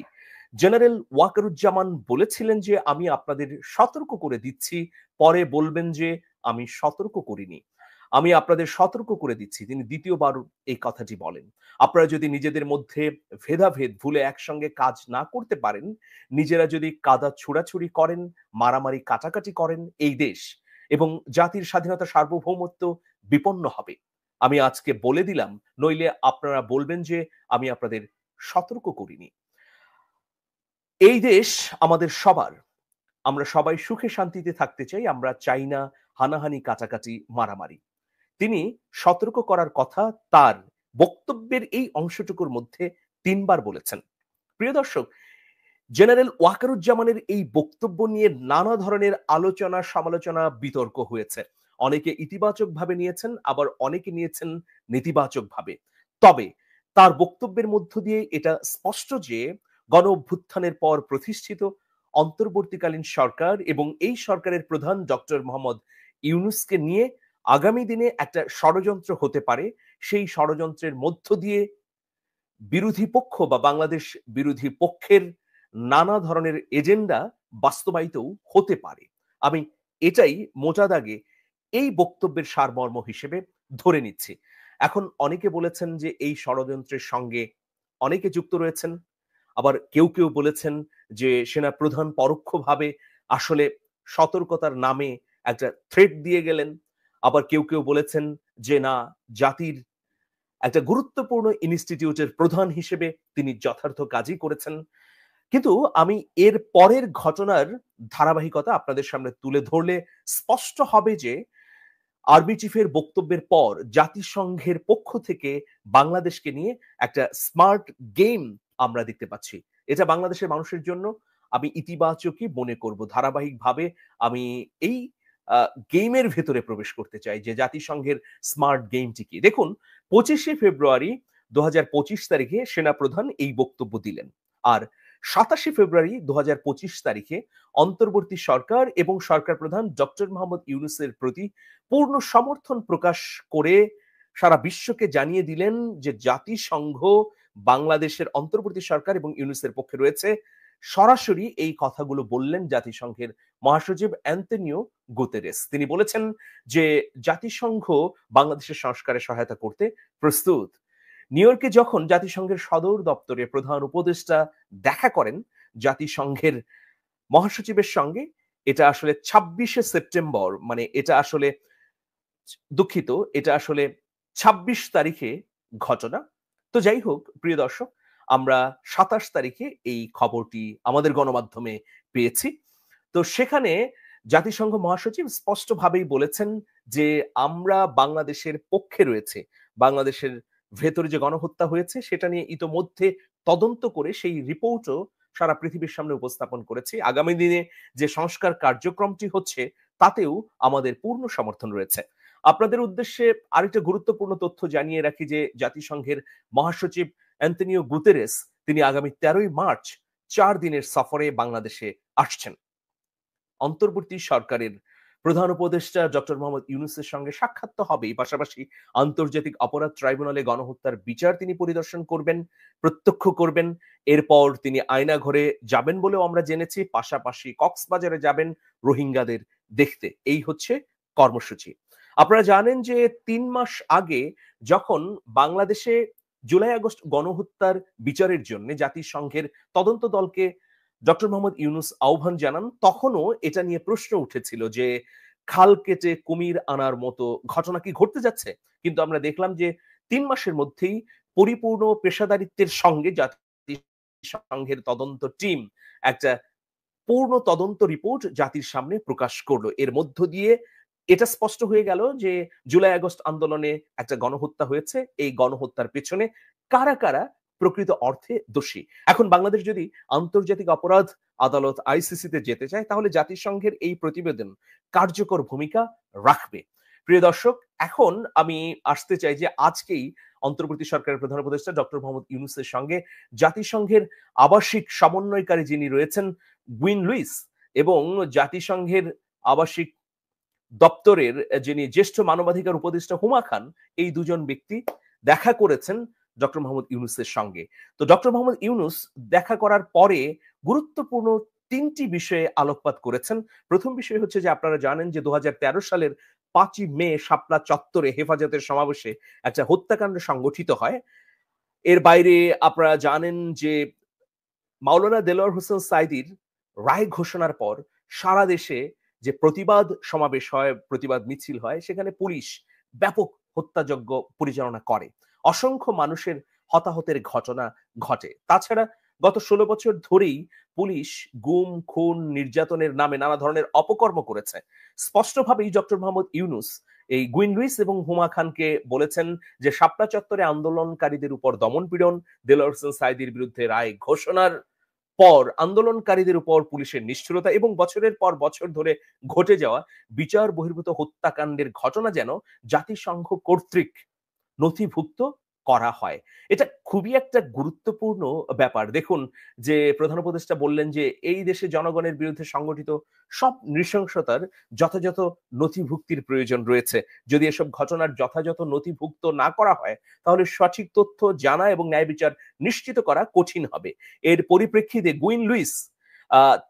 জেনারেল ওয়াকারুজ্জামান বলেছিলেন যে আমি আপনাদের সতর্ক করে দিচ্ছি, পরে বলবেন যে আমি সতর্ক করিনি। আমি আপনাদের সতর্ক করে দিচ্ছি, তিনি দ্বিতীয়বার এই কথাটি বলেন। আপনারা যদি নিজেদের মধ্যে ভেদাভেদ ভুলে একসঙ্গে কাজ না করতে পারেন, নিজেরা যদি কাদা ছুড়াছুড়ি করেন, মারামারি কাটাকাটি করেন, এই দেশ এবং জাতির স্বাধীনতা সার্বভৌমত্ব বিপন্ন হবে। আমি আজকে বলে দিলাম, নইলে আপনারা বলবেন যে আমি আপনাদের সতর্ক করিনি। এই দেশ আমাদের সবার, আমরা সবাই সুখে শান্তিতে থাকতে চাই, আমরা চাই না হানাহানি কাটাকাটি মারামারি। তিনি সতর্ক করার কথা তার বক্তব্যের এই অংশটুকুর মধ্যে 3 বার বলেছেন। প্রিয় দর্শক, জেনারেল ওয়াকারুজ্জামানের এই বক্তব্য নিয়ে নানা ধরনের আলোচনা সমালোচনা বিতর্ক হয়েছে। অনেকে ইতিবাচক ভাবে নিয়েছেন, আবার অনেকে নিয়েছেন নেতিবাচক ভাবে। তবে তার বক্তব্যের মধ্য দিয়ে এটা স্পষ্ট যে গণ অভ্যুত্থানের পর প্রতিষ্ঠিত অন্তর্বর্তীকালীন সরকার এবং এই সরকারের প্রধান ডক্টর মোহাম্মদ ইউনূসকে নিয়ে আগামী দিনে একটা ষড়যন্ত্র হতে পারে। সেই ষড়যন্ত্রের মধ্য দিয়ে বিরোধী পক্ষ বা বাংলাদেশ বিরোধী পক্ষের নানা ধরনের এজেন্ডা বাস্তবায়িতও হতে পারে। আমি এটাই মোটা দাগে এই বক্তব্যের সারমর্ম হিসেবে ধরে নিচ্ছি। এখন অনেকে বলেছেন যে এই ষড়যন্ত্রের সঙ্গে অনেকে যুক্ত রয়েছেন, আবার কেউ কেউ বলেছেন যে সেনা প্রধান পরোক্ষভাবে আসলে সতর্কতার নামে একটা থ্রেট দিয়ে গেলেন। আবার কেউ কেউ বলেছেন যে না, জাতির একটা গুরুত্বপূর্ণ ইনস্টিটিউটের প্রধান হিসেবে তিনি যথার্থ কাজই করেছেন। কিন্তু আমি এর পরের ঘটনার ধারাবাহিকতা আপনাদের সামনে তুলে ধরলে স্পষ্ট হবে যে আর্মি চিফের বক্তব্যের পর জাতিসংঘের পক্ষ থেকে বাংলাদেশকে নিয়ে একটা স্মার্ট গেম আমরা দেখতে পাচ্ছি। এটা বাংলাদেশের মানুষের জন্য আমি ইতিবাচকই মনে করব। ধারাবাহিকভাবে আমি এই গেমের ভেতরে প্রবেশ করতে চাই যে জাতিসংঘের স্মার্ট গেমটি কি। দেখুন, 25শে ফেব্রুয়ারি 2025 তারিখে সেনাপ্রধান এই বক্তব্য দিলেন, আর 27শে ফেব্রুয়ারি 2025 তারিখে অন্তর্বর্তী সরকার এবং সরকার প্রধান ডক্টর মোহাম্মদ ইউনূসের প্রতি পূর্ণ সমর্থন প্রকাশ করে সারা বিশ্বকে জানিয়ে দিলেন যে জাতিসংঘ বাংলাদেশের অন্তর্বর্তী সরকার এবং ইউনূসের পক্ষে রয়েছে। সরাসরি এই কথাগুলো বললেন জাতিসংঘের মহাসচিব অ্যান্তনিও গুতেরেস। তিনি বলেছেন যে জাতিসংঘ বাংলাদেশের সংস্কারে সহায়তা করতে প্রস্তুত। নিউ ইয়র্কে যখন জাতিসংঘের সদর দপ্তরে প্রধান উপদেষ্টা দেখা করেন জাতিসংঘের মহাসচিবের সঙ্গে, এটা আসলে 26শে সেপ্টেম্বর, মানে এটা আসলে দুঃখিত, এটা আসলে 26 তারিখে ঘটনা। তো যাই হোক প্রিয় দর্শক, আমরা ২৭ তারিখে এই খবরটি আমাদের গণমাধ্যমে পেয়েছি। তো সেখানে জাতিসংঘ মহাসচিব স্পষ্টভাবেই বলেছেন যে আমরা বাংলাদেশের পক্ষে রয়েছে। বাংলাদেশের ভেতরে যে গণহত্যা হয়েছে সেটা নিয়ে ইতোমধ্যে তদন্ত করে সেই রিপোর্টও সারা পৃথিবীর সামনে উপস্থাপন করেছি। আগামী দিনে যে সংস্কার কার্যক্রমটি হচ্ছে তাতেও আমাদের পূর্ণ সমর্থন রয়েছে। আপনাদের উদ্দেশ্যে আরেকটা গুরুত্বপূর্ণ তথ্য জানিয়ে রাখি যে জাতিসংঘের মহাসচিব অ্যান্তনিও গুতেরেস তিনি আগামী ১৩ই মার্চ ৪ দিনের সফরে বাংলাদেশে আসছেন। অন্তর্বর্তী সরকারের প্রধান উপদেষ্টা ডক্টর মোহাম্মদ ইউনূসের সঙ্গে সাক্ষাৎ তো হবেই, পাশাপাশি আন্তর্জাতিক অপরাধ ট্রাইব্যুনালে গণহত্যার বিচার তিনি পরিদর্শন করবেন, প্রত্যক্ষ করবেন। এরপর তিনি আয়নাঘরে যাবেন বলেও আমরা জেনেছি, পাশাপাশি কক্সবাজারে যাবেন রোহিঙ্গাদের দেখতে। এই হচ্ছে কর্মসূচি। আপনারা জানেন যে ৩ মাস আগে যখন বাংলাদেশে জুলাই আগস্ট গণহত্যার বিচারের জন্য জাতিসংঘের তদন্ত দলকে ডক্টর মোহাম্মদ ইউনূস আহ্বান জানান, তখনও এটা নিয়ে প্রশ্ন উঠেছিল যে খাল কেটে কুমির আনার মতো ঘটনা কি ঘটতে যাচ্ছে। কিন্তু আমরা দেখলাম যে ৩ মাসের মধ্যেই পরিপূর্ণ পেশাদারিত্বের সঙ্গে জাতিসংঘের তদন্ত টিম একটা পূর্ণ তদন্ত রিপোর্ট জাতির সামনে প্রকাশ করলো। এর মধ্য দিয়ে এটা স্পষ্ট হয়ে গেল যে জুলাই আগস্ট আন্দোলনে একটা গণহত্যা হয়েছে। এই গণহত্যার পেছনে কারা কারা প্রকৃত অর্থে দোষী। এখন বাংলাদেশ যদি আন্তর্জাতিক অপরাধ আদালত আইসিসিতে যেতে চায় তাহলে জাতিসংঘের এই প্রতিবেদন কার্যকর ভূমিকা রাখবে। প্রিয় দর্শক, এখন আমি আসতে চাই যে আজকেই অন্তর্বর্তী সরকারের প্রধান উপদেষ্টা ডক্টর মোহাম্মদ ইউনূসের সঙ্গে জাতিসংঘের আবাসিক সমন্বয়কারী যিনি রয়েছেন গুইন লুইস এবং জাতিসংঘের আবাসিক দপ্তরের যিনি জ্যেষ্ঠ মানবাধিকার উপদেষ্টা হুমা খান, এই দুজন ব্যক্তি দেখা করেছেন ডক্টর মোহাম্মদ ইউনূসের সঙ্গে। তো ডক্টর মোহাম্মদ ইউনূস দেখা করার পরে গুরুত্বপূর্ণ ৩টি বিষয়ে আলোকপাত করেছেন। প্রথম বিষয় হচ্ছে যে আপনারা জানেন যে ২০১৩ সালের ৫ই মে শাপলা চত্বরে হেফাজতের সমাবেশে একটা হত্যাকাণ্ড সংগঠিত হয়। এর বাইরে আপনারা জানেন যে মাওলানা দেলোয়ার হোসেন সাঈদীর রায় ঘোষণার পর সারা দেশে যে প্রতিবাদ সমাবেশ হয়, প্রতিবাদ মিছিল হয়, সেখানে পুলিশ ব্যাপক হত্যাযজ্ঞ পরিচালনা করে। অসংখ্য মানুষের হতাহতের ঘটনা ঘটে। তাছাড়া গত ১৬ বছর ধরেই পুলিশ গুম, খুন, নির্যাতনের নামে নানা ধরনের অপকর্ম করেছে। স্পষ্টভাবেই ডক্টর মোহাম্মদ ইউনূস এই গুইন লুইস এবং হুমা খানকে বলেছেন যে শাপলা চত্বরে আন্দোলনকারীদের উপর দমনপীড়ন, দেলোয়ার হোসেন সাঈদীর বিরুদ্ধে রায় ঘোষণার পর আন্দোলনকারীদের উপর পুলিশের নিষ্ঠুরতা এবং বছরের পর বছর ধরে ঘটে যাওয়া বিচার বহির্ভূত হত্যাকাণ্ডের ঘটনা যেন জাতিসংঘ কর্তৃক নথিভুক্ত করা হয়। এটা খুবই একটা গুরুত্বপূর্ণ ব্যাপার। দেখুন যে প্রধান উপদেষ্টা বললেন যে এই দেশে জনগণের বিরুদ্ধে সংগঠিত সব নৃশংসতার যথাযথ নথিভুক্তির প্রয়োজন রয়েছে। যদি এসব ঘটনার যথাযথ নথিভুক্ত না করা হয় তাহলে সঠিক তথ্য জানা এবং ন্যায় বিচার নিশ্চিত করা কঠিন হবে। এর পরিপ্রেক্ষিতে গুইন লুইস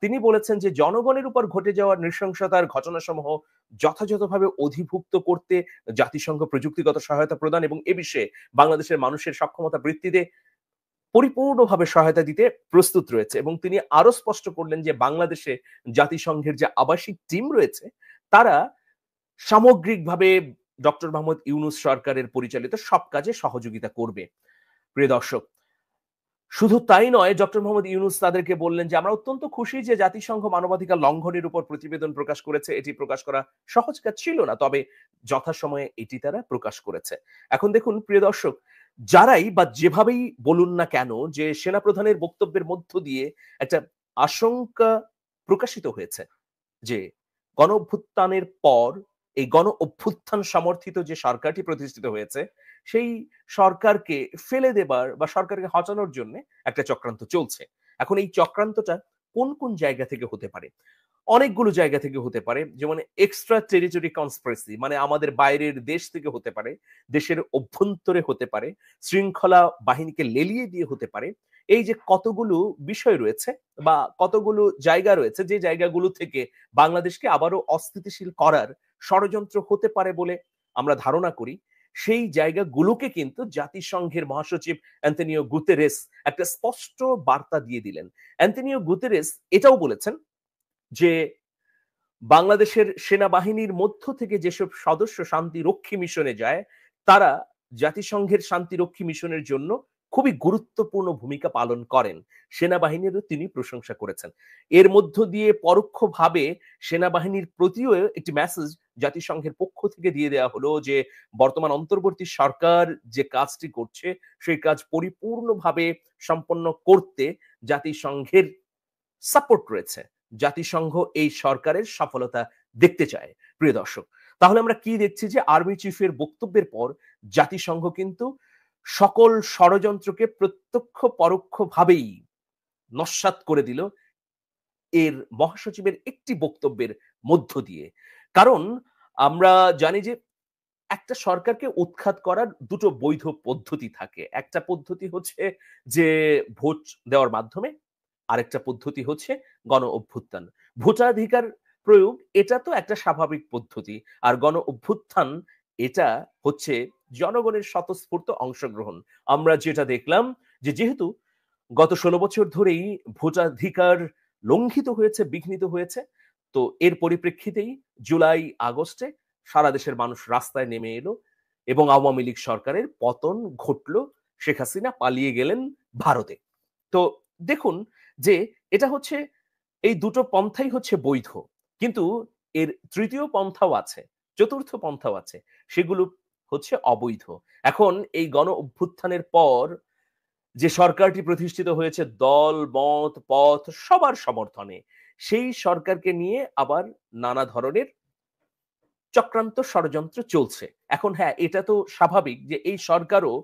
তিনি বলেছেন যে জনগণের উপর ঘটে যাওয়া নৃশংসতার ঘটনাসমূহ যথাযথভাবে অধিভুক্ত করতে জাতিসংঘ প্রযুক্তিগত সহায়তা প্রদান এবং এ বিষয়ে বাংলাদেশের মানুষের সক্ষমতা বৃদ্ধিতে পরিপূর্ণভাবে সহায়তা দিতে প্রস্তুত রয়েছে। এবং তিনি আরো স্পষ্ট করলেন যে বাংলাদেশে জাতিসংঘের যে আবাসিক টিম রয়েছে তারা সামগ্রিকভাবে ডক্টর মোহাম্মদ ইউনূস সরকারের পরিচালিত সব কাজে সহযোগিতা করবে। প্রিয় দর্শক, শুধু তাই নয়, ডক্টর মোহাম্মদ ইউনূস তাদেরকে বললেন যে আমরা অত্যন্ত খুশি যে জাতিসংঘ মানবাধিকার লঙ্ঘনের উপর প্রতিবেদন প্রকাশ করেছে। এটি প্রকাশ করা সহজ কাজ ছিল না, তবে যথাসময়ে এটি তারা প্রকাশ করেছে। এখন দেখুন প্রিয় দর্শক, যারাই বা যেভাবেই বলুন না কেন যে সেনাপ্রধানের বক্তব্যের মধ্য দিয়ে একটা আশঙ্কা প্রকাশিত হয়েছে যে গণ অভ্যুত্থানের পর এই গণ অভ্যুত্থান সমর্থিত যে সরকারটি প্রতিষ্ঠিত হয়েছে সেই সরকারকে ফেলে দেবার বা সরকারকে হটানোর জন্য একটা চক্রান্ত চলছে। এখন এই চক্রান্তটা কোন কোন জায়গা থেকে হতে পারে? অনেকগুলো জায়গা থেকে হতে পারে। যেমন এক্সট্রা টেরিটরি কনস্পিরেসি, মানে আমাদের বাইরের দেশ থেকে হতে পারে, দেশের অভ্যন্তরে হতে পারে, শৃঙ্খলা বাহিনীকে লেলিয়ে দিয়ে হতে পারে। এই যে কতগুলো বিষয় রয়েছে বা কতগুলো জায়গা রয়েছে যে জায়গাগুলো থেকে বাংলাদেশকে আবারও অস্থিতিশীল করার ষড়যন্ত্র হতে পারে বলে আমরা ধারণা করি, সেই জায়গাগুলোকে কিন্তু জাতিসংঘের মহাসচিব অ্যান্তনিও গুতেরেস একটা স্পষ্ট বার্তা দিয়ে দিলেন। অ্যান্তনিও গুতেরেস এটাও বলেছেন যে বাংলাদেশের সেনাবাহিনীর মধ্য থেকে যেসব সদস্য শান্তি রক্ষী মিশনে যায় তারা জাতিসংঘের শান্তিরক্ষী মিশনের জন্য খুবই গুরুত্বপূর্ণ ভূমিকা পালন করেন। সেনাবাহিনীরও তিনি প্রশংসা করেছেন। এর মধ্য দিয়ে পরোক্ষভাবে সেনাবাহিনীর প্রতিও একটি মেসেজ জাতিসংঘের পক্ষ থেকে দিয়ে দেওয়া হলো যে বর্তমান অন্তর্বর্তী সরকার যে কাজটি করছে সেই কাজ পরিপূর্ণভাবে সম্পন্ন করতে জাতিসংঘের সাপোর্ট রয়েছে। জাতিসংঘ এই সরকারের সফলতা দেখতে চায়। প্রিয় দর্শক, তাহলে আমরা কি দেখছি যে আর্মি চিফের বক্তব্যের পর জাতিসংঘ কিন্তু সকল ষড়যন্ত্রকে প্রত্যক্ষ পরোক্ষভাবেই নস্যাৎ করে দিল এর মহাসচিবের একটি বক্তব্যের মধ্য দিয়ে। কারণ আমরা জানি যে একটা সরকারকে উৎখাত করার দুটো বৈধ পদ্ধতি থাকে। একটা পদ্ধতি হচ্ছে যে ভোট দেওয়ার মাধ্যমে, আরেকটা পদ্ধতি হচ্ছে গণ অভ্যুত্থান। ভোটাধিকার প্রয়োগ এটা তো একটা স্বাভাবিক পদ্ধতি, আর গণ অভ্যুত্থান এটা হচ্ছে জনগণের স্বতঃস্ফূর্ত অংশগ্রহণ। আমরা যেটা দেখলাম যে যেহেতু গত 16 বছর ধরেই ভোটাধিকার লঙ্ঘিত হয়েছে, বিঘ্নিত হয়েছে, তো এর পরিপ্রেক্ষিতেই জুলাই আগস্টে সারা দেশের মানুষ রাস্তায় নেমে এলো এবং আওয়ামী লীগ সরকারের পতন ঘটলো। শেখ হাসিনা পালিয়ে গেলেন ভারতে। তো দেখুন যে এটা হচ্ছে, এই দুটো পন্থাই হচ্ছে বৈধ, কিন্তু এর তৃতীয় পন্থাও আছে, চতুর্থ পন্থাও আছে, সেগুলো হচ্ছে অবৈধ। এখন এই গণ অভ্যুত্থানের পর যে সরকারটি প্রতিষ্ঠিত হয়েছে দল, মত, পথ সবার সমর্থনে, সেই সরকারকে নিয়ে আবার নানা ধরনের চক্রান্ত ষড়যন্ত্র চলছে। এখন হ্যাঁ, এটা তো স্বাভাবিক যে এই সরকারও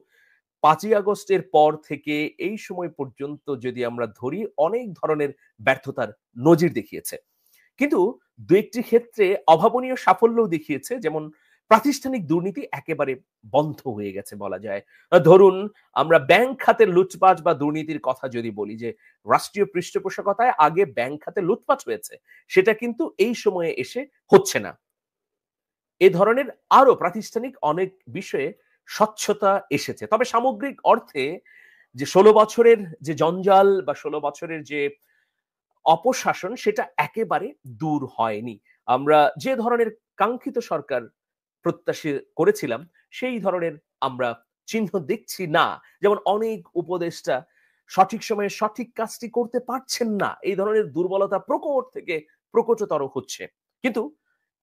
5ই আগস্টের পর থেকে এই সময় পর্যন্ত যদি আমরা ধরি অনেক ধরনের ব্যর্থতার নজির দেখিয়েছে, কিন্তু দু একটি ক্ষেত্রে অভাবনীয় সাফল্যও দেখিয়েছে। যেমন প্রাতিষ্ঠানিক দুর্নীতি একেবারে বন্ধ হয়ে গেছে বলা যায়। ধরুন আমরা ব্যাংক খাতের লুটপাট বা দুর্নীতির কথা যদি বলি, যে রাষ্ট্রীয় পৃষ্ঠপোষকতায় আগে ব্যাংক খাতে লুটপাট হয়েছে, সেটা কিন্তু এই সময়ে এসে হচ্ছে না। এ ধরনের আরো প্রাতিষ্ঠানিক অনেক বিষয়ে স্বচ্ছতা এসেছে। তবে সামগ্রিক অর্থে যে 16 বছরের যে জঞ্জাল বা 16 বছরের যে অপশাসন, সেটা একেবারে দূর হয়নি। আমরা যে ধরনের কাঙ্ক্ষিত সরকার প্রত্যাশা করেছিলাম সেই ধরনের আমরা চিহ্ন দেখছি না। যেমন অনেক উপদেষ্টা সঠিক সময়ে সঠিক কাজটি করতে পারছেন না, এই ধরনের দুর্বলতা প্রকট থেকে প্রকটতর হচ্ছে। কিন্তু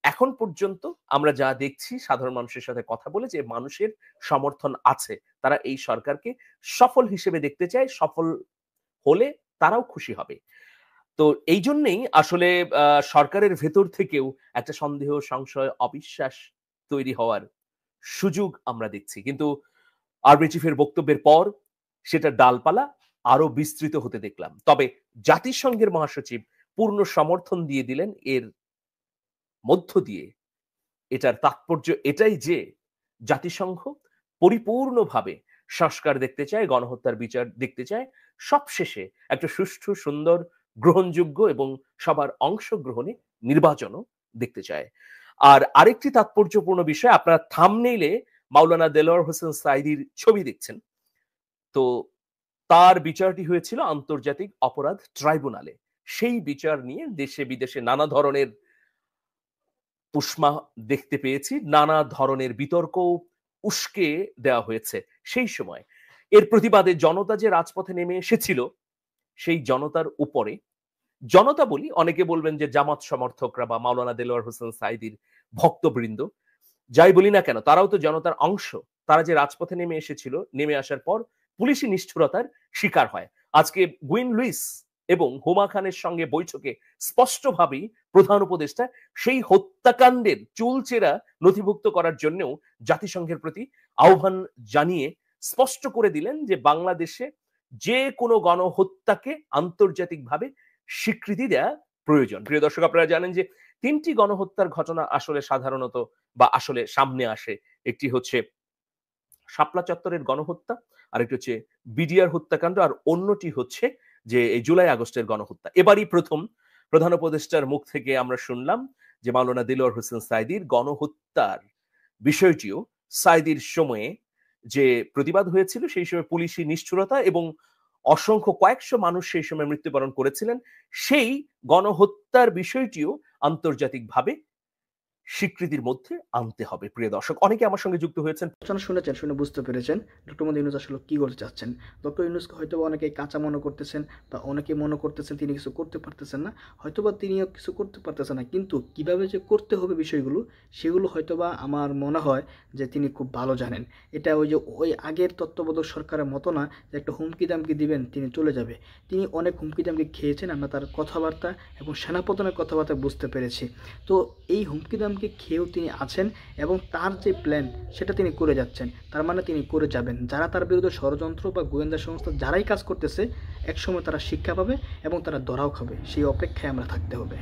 এখন পর্যন্ত আমরা যা দেখছি, সাধারণ মানুষের সাথে কথা বলে, যে মানুষের সমর্থন আছে, তারা এই সরকারকে সফল হিসেবে দেখতে চায়। সফল হলে তারাও খুশি হবে। তো এই জন্যেই আসলে সরকারের ভেতর থেকেও একটা সন্দেহ, সংশয়, অবিশ্বাস তৈরি হওয়ার সুযোগ আমরা দেখছি। কিন্তু আর্মি চিফের বক্তব্যের পর সেটা ডালপালা আরো বিস্তৃত হতে দেখলাম। তবে জাতিসংঘের মহাসচিব পূর্ণ সমর্থন দিয়ে দিলেন। এর মধ্য দিয়ে এটার তাৎপর্য এটাই যে জাতিসংঘ পরিপূর্ণভাবে সংস্কার দেখতে চায়, গণহত্যার বিচার দেখতে চায়, সবশেষে একটা সুষ্ঠু, সুন্দর, গ্রহণযোগ্য এবং সবার অংশগ্রহণে নির্বাচনও দেখতে চায়। আর আরেকটি তাৎপর্যপূর্ণ বিষয়, আপনারা থাম্বনেইলে মাওলানা দেলোয়ার হোসেন সাঈদীর ছবি দেখছেন। তো তার বিচারটি হয়েছিল আন্তর্জাতিক অপরাধ ট্রাইব্যুনালে। সেই বিচার নিয়ে দেশে বিদেশে নানা ধরনের উষ্মা দেখতে পেয়েছি, নানা ধরনের বিতর্ক উস্কে দেওয়া হয়েছে। সেই সময় এর প্রতিবাদে জনতা যে রাজপথে নেমে এসেছিল, সেই জনতার উপরে, জনতা বলি, অনেকে বলবেন যে জামাত সমর্থকরা বা মাওলানা দেলোয়ার হোসেন সাঈদীর ভক্তবৃন্দ, যাই বলি না কেন, তারাও তো জনতার অংশ। তারা যে রাজপথে নেমে এসেছিল, নেমে আসার পর পুলিশি নিষ্ঠুরতার শিকার হয়। আজকে গুইন লুইস এবং হুমা খানের সঙ্গে বৈঠকে স্পষ্টভাবেই প্রধান উপদেষ্টা সেই হত্যাকাণ্ডের চুলচেরা নথিভুক্ত করার জন্যও জাতিসংঘের প্রতি আহ্বান জানিয়ে স্পষ্ট করে দিলেন যে বাংলাদেশে যে কোনো গণহত্যাকে আন্তর্জাতিকভাবে স্বীকৃতি দেয়া প্রয়োজন। প্রিয় দর্শক, আপনারা জানেন যে 3টি গণহত্যার ঘটনা আসলে সাধারণত বা আসলে সামনে আসে। একটি হচ্ছে শাপলা চত্বরের গণহত্যা, আরেকটি হচ্ছে বিডিআর হত্যাকাণ্ড, আর অন্যটি হচ্ছে যে এই জুলাই আগস্টের গণহত্যা। এবারই প্রথম প্রধান উপদেষ্টার মুখ থেকে আমরা শুনলাম যে মাওলানা দেলোয়ার হোসেন সাঈদীর গণহত্যার বিষয়টিও সাঈদীর সময়ে যে প্রতিবাদ হয়েছিল, সেই সময় পুলিশি নিষ্ঠুরতা এবং অসংখ্য কয়েকশো মানুষ সেই সময় মৃত্যুবরণ করেছিলেন, সেই গণহত্যার বিষয়টিও আন্তর্জাতিকভাবে স্বীকৃতির মধ্যে আনতে হবে। প্রিয় দর্শক, অনেকে আমার সঙ্গে যুক্ত হয়েছেন। আলোচনা শুনেছেন, শুনে বুঝতে পেরেছেন ডক্টর মোহাম্মদ ইউনূস আসলে কী করতে চাচ্ছেন। ডক্টর ইউনূসকে হয়তো অনেকে কাঁচা মনে করতেছেন বা অনেকে মনে করতেছেন তিনি কিছু করতে পারতেছেন না, হয়তোবা তিনিও কিছু করতে পারতেছেন না, কিন্তু কিভাবে যে করতে হবে বিষয়গুলো সেগুলো হয়তোবা আমার মনে হয় যে তিনি খুব ভালো জানেন। এটা ওই আগের তত্ত্বাবধায়ক সরকারের মতো না যে একটা হুমকি দামকি দিবেন তিনি চলে যাবে। তিনি অনেক হুমকি দামকি খেয়েছেন, আমরা তার কথাবার্তা এবং সেনাপতনের কথাবার্তা বুঝতে পেরেছি। তো এই হুমকি দামকি খেয়েও তিনি আছেন এবং তার যে প্ল্যান সেটা তিনি করে যাচ্ছেন, তার মানে তিনি করে যাবেন। যারা তার বিরুদ্ধে ষড়যন্ত্র বা গোয়েন্দা সংস্থা যারাই কাজ করতেছে একসময় তারা শিক্ষা পাবে এবং তারা ধরাও খাবে, সেই অপেক্ষায় আমরা থাকতে হবে।